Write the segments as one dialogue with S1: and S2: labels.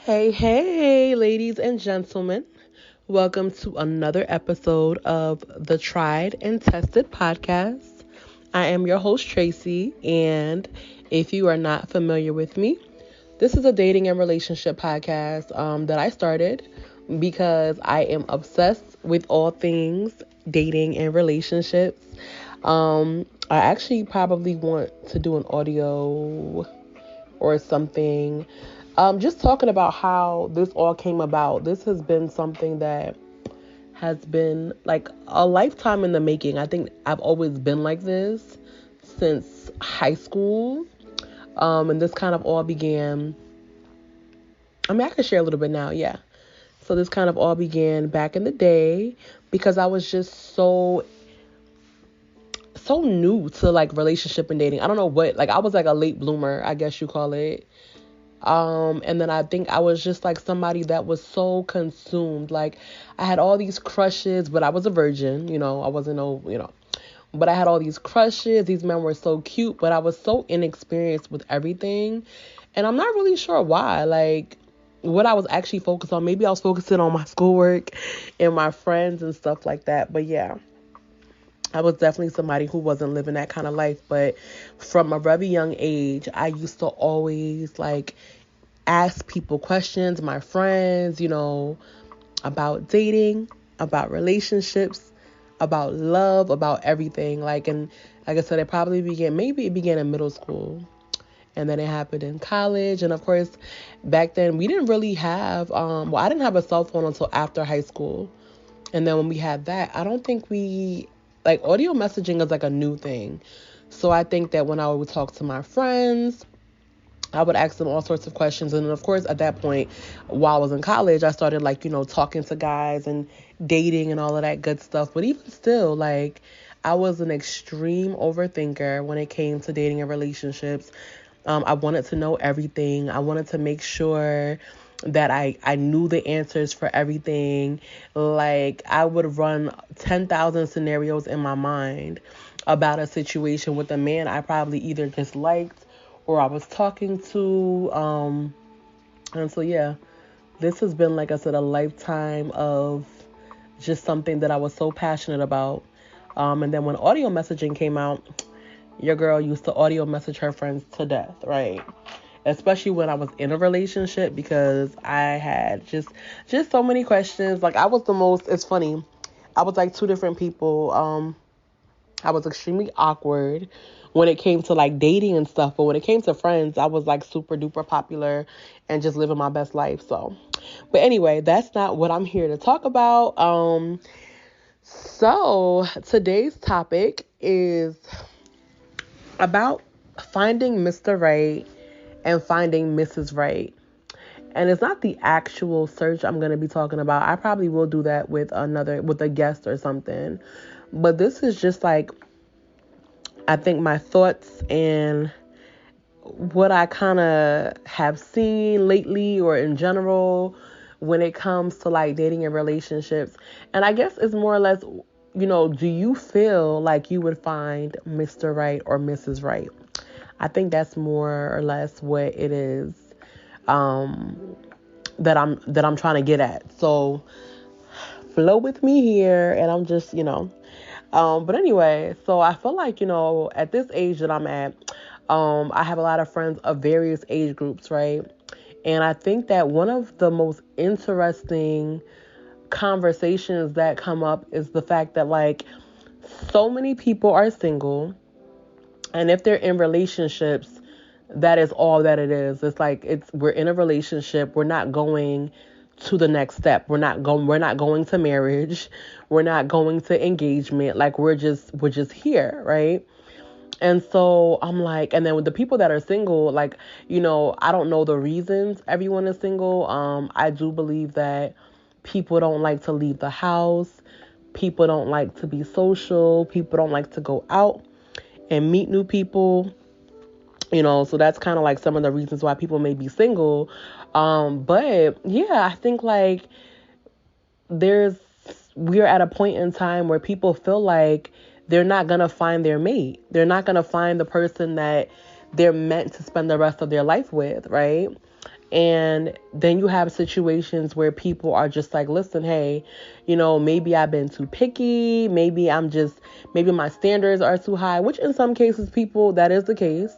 S1: Hey, hey, ladies and gentlemen. Welcome to another episode of the Tried and Tested podcast. I am your host, Tracy, and if you are not familiar with me, this is a dating and relationship podcast that I started because I am obsessed with all things dating and relationships. I actually probably want to do an audio or something. Just talking about how this all came about. This has been something that has been like a lifetime in the making. I think I've always been like this since high school. And this kind of all began. I can share a little bit now, yeah. So this kind of all began back in the day because I was just so new to like relationship and dating. I don't know what, like I was like a late bloomer, I guess you call it. And then I think I was just like somebody that was so consumed. Like I had all these crushes, but I was a virgin, I wasn't but I had all these crushes. These men were so cute, but I was so inexperienced with everything. And I'm not really sure why, like what I was actually focused on. Maybe I was focusing on my schoolwork and my friends and stuff like that. But yeah, I was definitely somebody who wasn't living that kind of life. But from a very young age, I used to always like ask people questions, my friends, about dating, about relationships, about love, about everything. And like I said, maybe it began in middle school. And then it happened in college. And of course, back then we didn't really have, I didn't have a cell phone until after high school. And then when we had that, I don't think audio messaging is like a new thing. So I think that when I would talk to my friends, I would ask them all sorts of questions. And then, of course, at that point, while I was in college, I started talking to guys and dating and all of that good stuff. But even still, I was an extreme overthinker when it came to dating and relationships. I wanted to know everything. I wanted to make sure that I knew the answers for everything. Like I would run 10,000 scenarios in my mind about a situation with a man I probably either just liked or I was talking to. And so, yeah, this has been, like I said, a lifetime of just something that I was so passionate about. And then when audio messaging came out, your girl used to audio message her friends to death, right? Especially when I was in a relationship because I had just so many questions. Like it's funny. I was like two different people. I was extremely awkward when it came to like dating and stuff. But when it came to friends, I was like super duper popular and just living my best life. But anyway, that's not what I'm here to talk about. So today's topic is about finding Mr. Right and finding Mrs. Right. And it's not the actual search I'm going to be talking about. I probably will do that with a guest or something. But this is just I think my thoughts and what I kind of have seen lately or in general when it comes to dating and relationships. And I guess it's more or less, do you feel like you would find Mr. Right or Mrs. Right? I think that's more or less what it is that I'm trying to get at. So flow with me here, and I'm just, but anyway, so I feel like, at this age that I'm at, I have a lot of friends of various age groups, right? And I think that one of the most interesting conversations that come up is the fact that so many people are single, and if they're in relationships, that is all that it is. We're in a relationship, we're not going to the next step. We're not going to marriage. We're not going to engagement. We're just here, right? And so I'm and then with the people that are single, I don't know the reasons everyone is single. I do believe that people don't like to leave the house. People don't like to be social. People don't like to go out and meet new people. So that's kind of some of the reasons why people may be single. But yeah, I think we're at a point in time where people feel like they're not going to find their mate. They're not going to find the person that they're meant to spend the rest of their life with, right? And then you have situations where people are just like, listen, hey, maybe I've been too picky. Maybe my standards are too high, which in some cases, people, that is the case.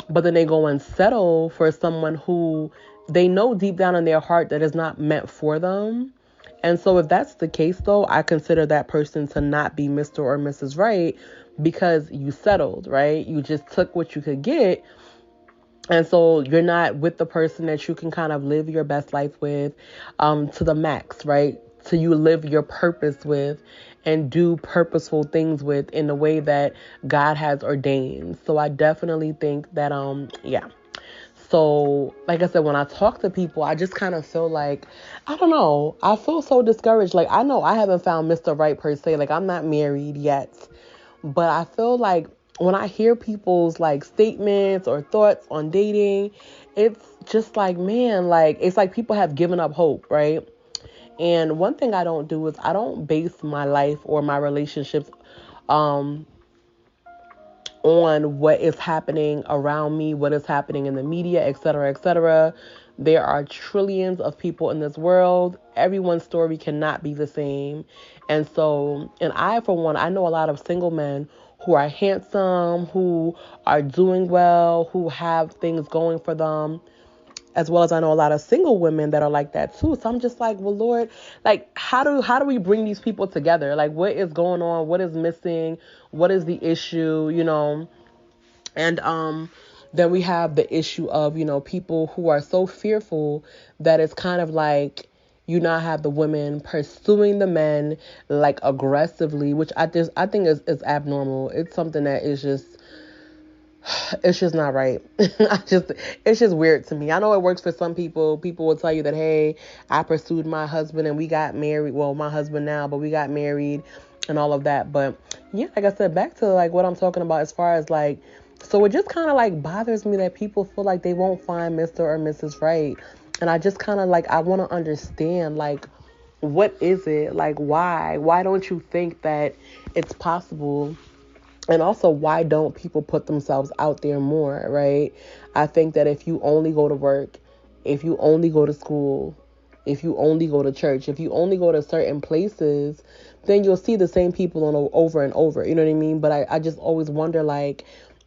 S1: But then they go and settle for someone who they know deep down in their heart that is not meant for them. And so if that's the case, though, I consider that person to not be Mr. or Mrs. Right, because you settled, right? You just took what you could get. And so you're not with the person that you can kind of live your best life with to the max, right? So you live your purpose with and do purposeful things with in the way that God has ordained. So I definitely think that, yeah. So, like I said, when I talk to people, I just kind of feel like, I don't know, I feel so discouraged. Like, I know I haven't found Mr. Right per se. Like, I'm not married yet. But I feel like when I hear people's like statements or thoughts on dating, it's just like, man, like, it's like people have given up hope, right? And one thing I don't do is I don't base my life or my relationships on what is happening around me, what is happening in the media, etc., etc. There are trillions of people in this world. Everyone's story cannot be the same. And so, and I, for one, I know a lot of single men who are handsome, who are doing well, who have things going for them, as well as I know a lot of single women that are like that too. So I'm just like, well, Lord, like, how do we bring these people together? Like, what is going on? What is missing? What is the issue? And then we have the issue of, people who are so fearful that it's kind of like you now have the women pursuing the men like aggressively, which I think is abnormal. It's something that is just, it's just not right. It's just weird to me. I know it works for some people. People will tell you that, hey, I pursued my husband and we got married. Well, my husband now, but we got married and all of that. But yeah, like I said, back to like what I'm talking about as far as like, so it just kind of like bothers me that people feel like they won't find Mr. or Mrs. Right. And I just kind of like, I want to understand, like, what is it? Like, why? Why don't you think that it's possible? And also, why don't people put themselves out there more, right? I think that if you only go to work, if you only go to school, if you only go to church, if you only go to certain places, then you'll see the same people over and over. You know what I mean? But I just always wonder, like,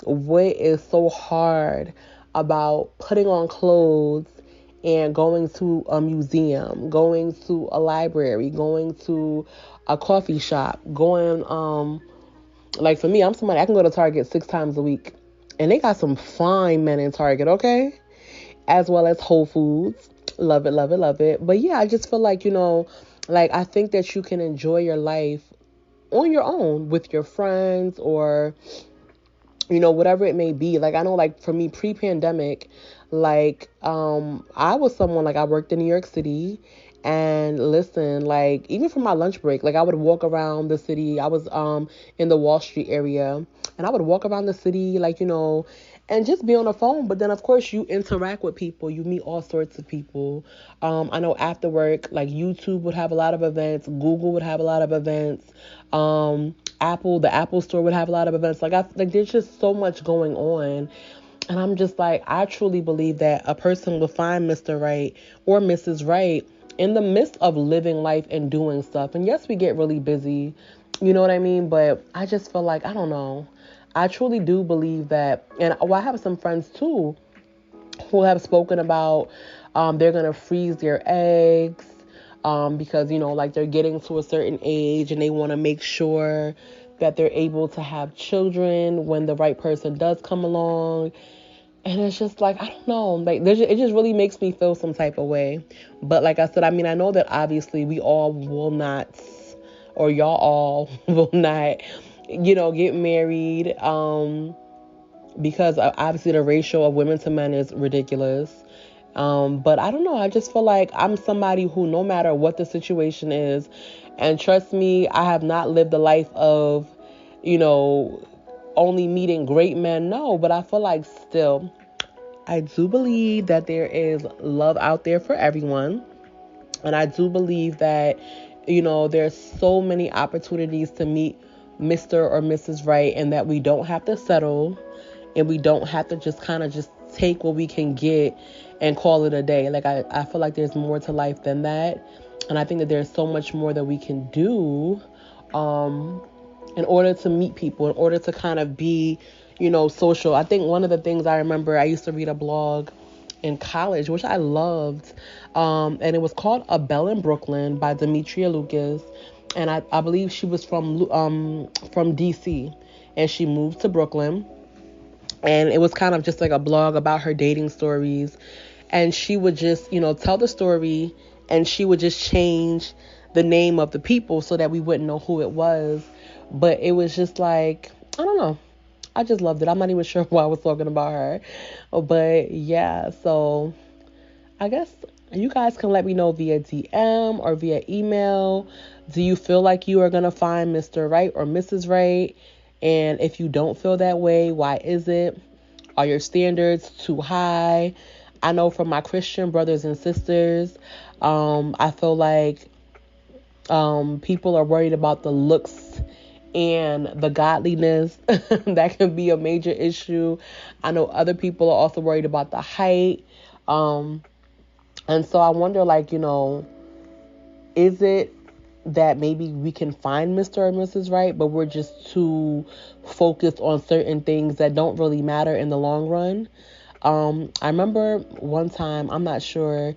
S1: what is so hard about putting on clothes and going to a museum, going to a library, going to a coffee shop, going, like for me, I'm somebody, I can go to Target 6 times a week. And they got some fine men in Target, okay? As well as Whole Foods. Love it, love it, love it. But yeah, I just feel like, like I think that you can enjoy your life on your own with your friends or, whatever it may be. Like I know, like for me, pre-pandemic, like I was someone, like I worked in New York City. And listen, like even for my lunch break, like I would walk around the city. I was in the Wall Street area, and I would walk around the city, like, and just be on the phone. But then of course you interact with people, you meet all sorts of people. I know after work, like YouTube would have a lot of events, Google would have a lot of events, the Apple store would have a lot of events. Like there's just so much going on. And I'm just like, I truly believe that a person will find Mr. Right or Mrs. Right in the midst of living life and doing stuff. And yes, we get really busy, you know what I mean? But I just feel like, I don't know. I truly do believe that, and I have some friends too who have spoken about they're going to freeze their eggs because, like they're getting to a certain age and they want to make sure that they're able to have children when the right person does come along. And it's just like, I don't know, like it just really makes me feel some type of way. But like I said, I mean, I know that obviously we all will not, or y'all all will not, get married because obviously the ratio of women to men is ridiculous. But I don't know, I just feel like I'm somebody who, no matter what the situation is, and trust me, I have not lived a life of, only meeting great men. No, but I feel like still, I do believe that there is love out there for everyone. And I do believe that, there's so many opportunities to meet Mr. or Mrs. Right, and that we don't have to settle, and we don't have to just kind of just take what we can get and call it a day. Like, I feel like there's more to life than that. And I think that there's so much more that we can do in order to meet people, in order to kind of be, social. I think one of the things I remember, I used to read a blog in college, which I loved. And it was called A Belle in Brooklyn by Demetria Lucas. And I believe she was from DC, and she moved to Brooklyn. And it was kind of just like a blog about her dating stories. And she would just, tell the story, and she would just change the name of the people so that we wouldn't know who it was. But it was just like, I don't know. I just loved it. I'm not even sure why I was talking about her. But yeah, so I guess you guys can let me know via DM or via email. Do you feel like you are going to find Mr. Right or Mrs. Right? And if you don't feel that way, why is it? Are your standards too high? I know from my Christian brothers and sisters, I feel like people are worried about the looks and the godliness. That can be a major issue. I know other people are also worried about the height. And so I wonder, like, is it that maybe we can find Mr. or Mrs. Right, but we're just too focused on certain things that don't really matter in the long run? I remember one time, I'm not sure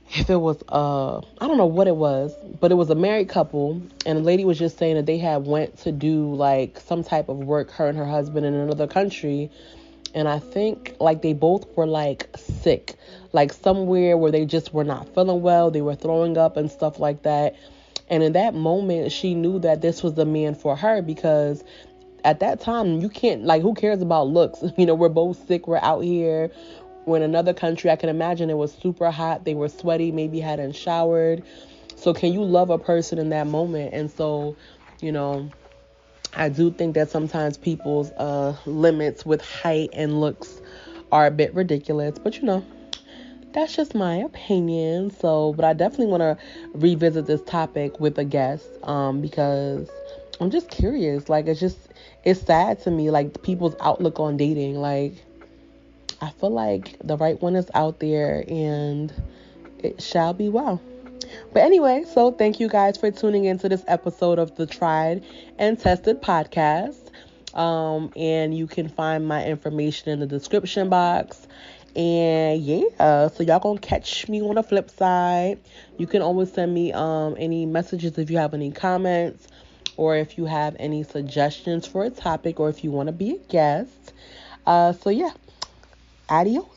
S1: if it was, I don't know what it was, but it was a married couple, and the lady was just saying that they had went to do like some type of work, her and her husband, in another country. And I think like they both were like sick, like somewhere where they just were not feeling well. They were throwing up and stuff like that. And in that moment, she knew that this was the man for her, because at that time, you can't, like, who cares about looks? We're both sick. We're out here. We're in another country. I can imagine it was super hot. They were sweaty, maybe hadn't showered. So can you love a person in that moment? And so, I do think that sometimes people's limits with height and looks are a bit ridiculous. But, that's just my opinion. So, but I definitely want to revisit this topic with a guest because I'm just curious. Like, it's sad to me, like, people's outlook on dating. Like, I feel like the right one is out there, and it shall be well. But anyway, so thank you guys for tuning into this episode of the Tried and Tested podcast. And you can find my information in the description box. And yeah, so y'all gonna catch me on the flip side. You can always send me any messages if you have any comments, or if you have any suggestions for a topic, or if you want to be a guest. So yeah, adios.